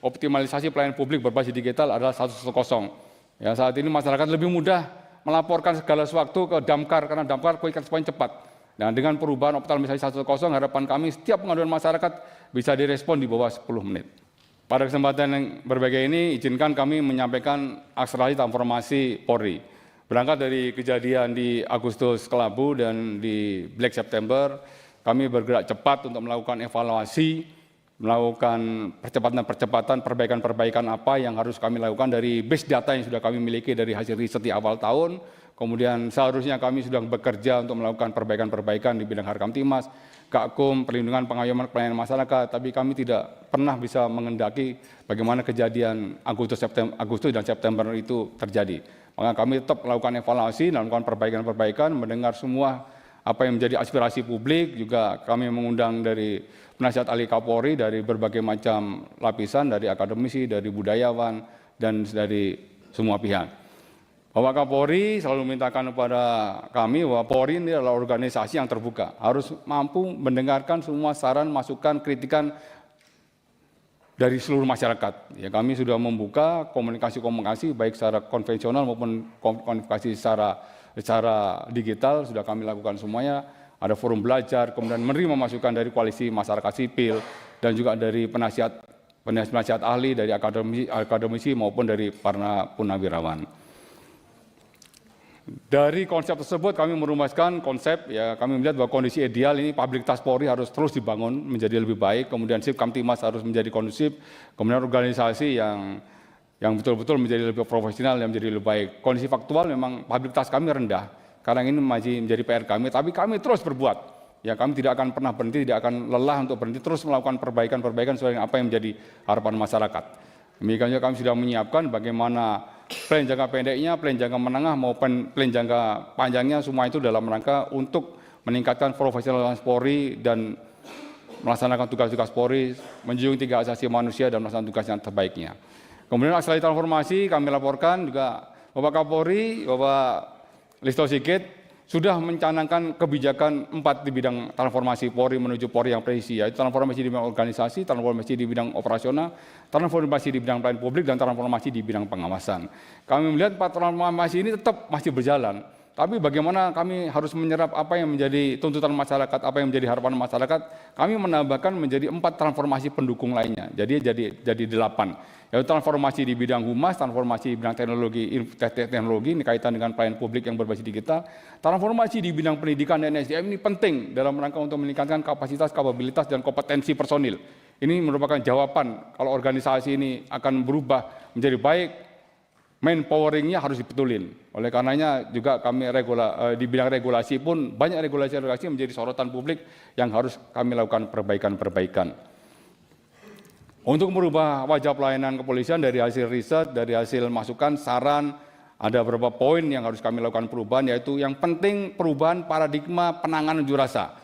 optimalisasi pelayanan publik berbasis digital adalah 110. Ya, saat ini masyarakat lebih mudah melaporkan segala sesuatu ke Damkar karena Damkar quick response cepat. Nah, dengan perubahan optimalisasi 110, harapan kami setiap pengaduan masyarakat bisa direspon di bawah 10 menit. Pada kesempatan yang berbahagia ini, izinkan kami menyampaikan akselerasi transformasi Polri. Berangkat dari kejadian di Agustus Kelabu dan di Black September, kami bergerak cepat untuk melakukan evaluasi, melakukan percepatan-percepatan, perbaikan-perbaikan apa yang harus kami lakukan dari base data yang sudah kami miliki dari hasil riset di awal tahun. Kemudian seharusnya kami sudah bekerja untuk melakukan perbaikan-perbaikan di bidang Harkamtimas, Gakum, perlindungan pengayoman pelayanan masyarakat, tapi kami tidak pernah bisa mengendaki bagaimana kejadian Agustus dan September itu terjadi. Maka kami tetap melakukan evaluasi, melakukan perbaikan-perbaikan, mendengar semua apa yang menjadi aspirasi publik, juga kami mengundang dari penasihat ahli Kapolri dari berbagai macam lapisan, dari akademisi, dari budayawan, dan dari semua pihak. Bapak Kapolri selalu mintakan kepada kami bahwa Polri ini adalah organisasi yang terbuka, harus mampu mendengarkan semua saran, masukan, kritikan dari seluruh masyarakat. Ya, kami sudah membuka komunikasi baik secara konvensional maupun komunikasi secara digital, sudah kami lakukan semuanya. Ada forum belajar, kemudian menerima masukan dari koalisi masyarakat sipil dan juga dari penasihat ahli, dari akademisi maupun dari para purnawirawan. Dari konsep tersebut kami merumuskan konsep, ya kami melihat bahwa kondisi ideal ini publikitas Polri harus terus dibangun menjadi lebih baik, kemudian Kamtimas harus menjadi kondusif, kemudian organisasi yang betul-betul menjadi lebih profesional dan menjadi lebih baik. Kondisi faktual memang publikitas kami rendah, karena ini masih menjadi PR kami, tapi kami terus berbuat. Ya, kami tidak akan pernah berhenti, tidak akan lelah untuk berhenti, terus melakukan perbaikan-perbaikan sesuai dengan apa yang menjadi harapan masyarakat. Demikian juga kami sudah menyiapkan bagaimana plan jangka pendeknya, plan jangka menengah maupun plan jangka panjangnya, semua itu dalam rangka untuk meningkatkan profesionalitas Polri dan melaksanakan tugas-tugas Polri, menjunjung tinggi asasi manusia dan melaksanakan tugas yang terbaiknya. Kemudian akselerasi transformasi kami laporkan juga Bapak Kapolri, Bapak Listo Sigit sudah mencanangkan kebijakan 4 di bidang transformasi Polri menuju Polri yang presisi, yaitu transformasi di bidang organisasi, transformasi di bidang operasional, transformasi di bidang pelayanan publik, dan transformasi di bidang pengawasan. Kami melihat 4 transformasi ini tetap masih berjalan, tapi bagaimana kami harus menyerap apa yang menjadi tuntutan masyarakat, apa yang menjadi harapan masyarakat, kami menambahkan menjadi 4 transformasi pendukung lainnya, jadi 8. Yaitu transformasi di bidang humas, transformasi di bidang teknologi ini kaitan dengan pelayanan publik yang berbasis digital, transformasi di bidang pendidikan dan SDM ini penting dalam rangka untuk meningkatkan kapasitas, kapabilitas, dan kompetensi personil. Ini merupakan jawaban kalau organisasi ini akan berubah menjadi baik, manpoweringnya harus dibetulin. Oleh karenanya juga kami di bidang regulasi pun banyak regulasi-regulasi menjadi sorotan publik yang harus kami lakukan perbaikan-perbaikan. Untuk merubah wajah pelayanan kepolisian dari hasil riset, dari hasil masukan, saran, ada beberapa poin yang harus kami lakukan perubahan, yaitu yang penting perubahan paradigma penanganan unjuk rasa.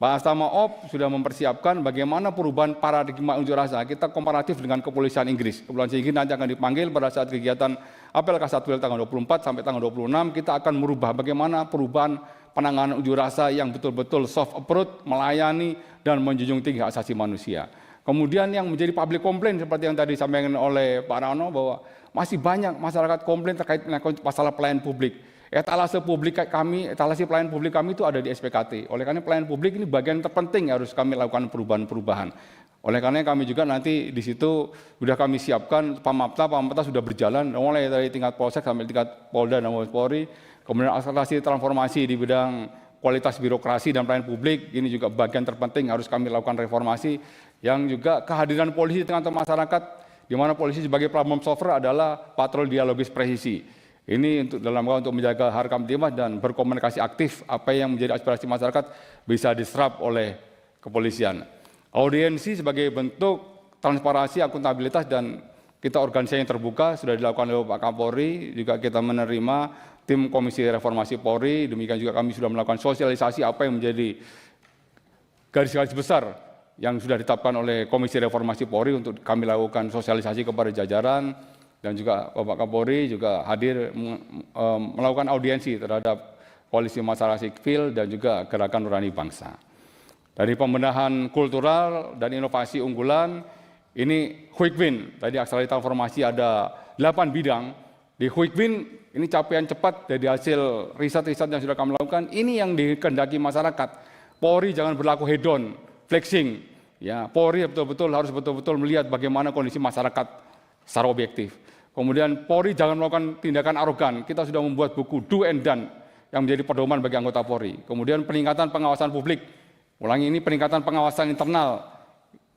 Pak Astamaop sudah mempersiapkan bagaimana perubahan paradigma unjuk rasa. Kita komparatif dengan kepolisian Inggris. Kepolisian Inggris nanti akan dipanggil pada saat kegiatan apel Kasatwil tanggal 24 sampai tanggal 26, kita akan merubah bagaimana perubahan penanganan unjuk rasa yang betul-betul soft approach, melayani, dan menjunjung tinggi hak asasi manusia. Kemudian yang menjadi public complaint seperti yang tadi disampaikan oleh Pak Rano bahwa masih banyak masyarakat komplain terkait dengan masalah pelayanan publik. Etalase pelayanan publik kami itu ada di SPKT. Oleh karena pelayanan publik ini bagian terpenting harus kami lakukan perubahan-perubahan. Oleh karena kami juga nanti di situ sudah kami siapkan Pamapta sudah berjalan mulai dari tingkat Polsek sampai tingkat Polda dan Mabes Polri. Kemudian akselerasi transformasi di bidang kualitas birokrasi dan pelayanan publik ini juga bagian terpenting harus kami lakukan reformasi. Yang juga kehadiran polisi di tengah-tengah masyarakat, di mana polisi sebagai problem solver adalah patroli dialogis presisi. Ini dalam rangka untuk menjaga Harkamtimas dan berkomunikasi aktif apa yang menjadi aspirasi masyarakat bisa diserap oleh kepolisian. Audiensi sebagai bentuk transparansi, akuntabilitas, dan kita organisasi yang terbuka sudah dilakukan oleh Pak Kapolri, juga kita menerima tim Komisi Reformasi Polri, demikian juga kami sudah melakukan sosialisasi apa yang menjadi garis-garis besar yang sudah ditetapkan oleh Komisi Reformasi Polri untuk kami lakukan sosialisasi kepada jajaran, dan juga Bapak Kapolri juga hadir melakukan audiensi terhadap koalisi masyarakat sipil dan juga gerakan nurani bangsa. Dari pembenahan kultural dan inovasi unggulan, Ini quick win, tadi akselerasi transformasi ada 8 bidang. Di quick win ini capaian cepat dari hasil riset-riset yang sudah kami lakukan. Ini yang dikehendaki masyarakat. Polri jangan berlaku hedon, flexing. Ya, Polri harus betul-betul melihat bagaimana kondisi masyarakat secara objektif. Kemudian Polri jangan melakukan tindakan arogan. Kita sudah membuat buku Do and Done yang menjadi pedoman bagi anggota Polri. Kemudian peningkatan pengawasan publik. Ulangi, ini peningkatan pengawasan internal.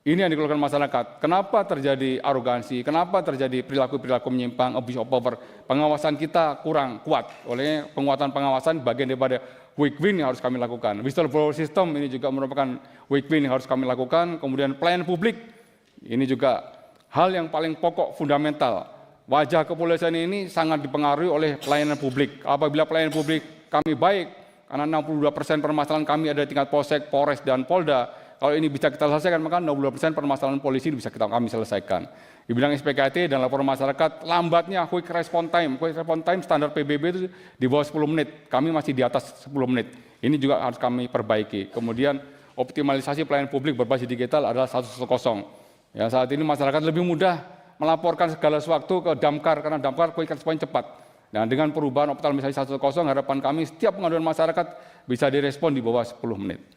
Ini yang dikeluhkan masyarakat. Kenapa terjadi arogansi? Kenapa terjadi perilaku-perilaku menyimpang, abuse of power? Pengawasan kita kurang kuat. Oleh penguatan pengawasan bagian daripada quick win yang harus kami lakukan. Whistleblower system ini juga merupakan quick win yang harus kami lakukan. Kemudian pelayanan publik ini juga hal yang paling pokok fundamental. Wajah kepolisian ini sangat dipengaruhi oleh pelayanan publik. Apabila pelayanan publik kami baik, karena 62% permasalahan kami ada di tingkat Polsek, Polres, dan Polda. Kalau ini bisa kita selesaikan, maka 62% permasalahan polisi bisa kami selesaikan. Di bidang SPKT dan laporan masyarakat, lambatnya quick response time standar PBB itu di bawah 10 menit. Kami masih di atas 10 menit. Ini juga harus kami perbaiki. Kemudian optimalisasi pelayanan publik berbasis digital adalah 110. Ya, saat ini masyarakat lebih mudah melaporkan segala sesuatu ke Damkar, karena Damkar quick response cepat. Nah, dengan perubahan optimalisasi 110, harapan kami setiap pengaduan masyarakat bisa direspon di bawah 10 menit.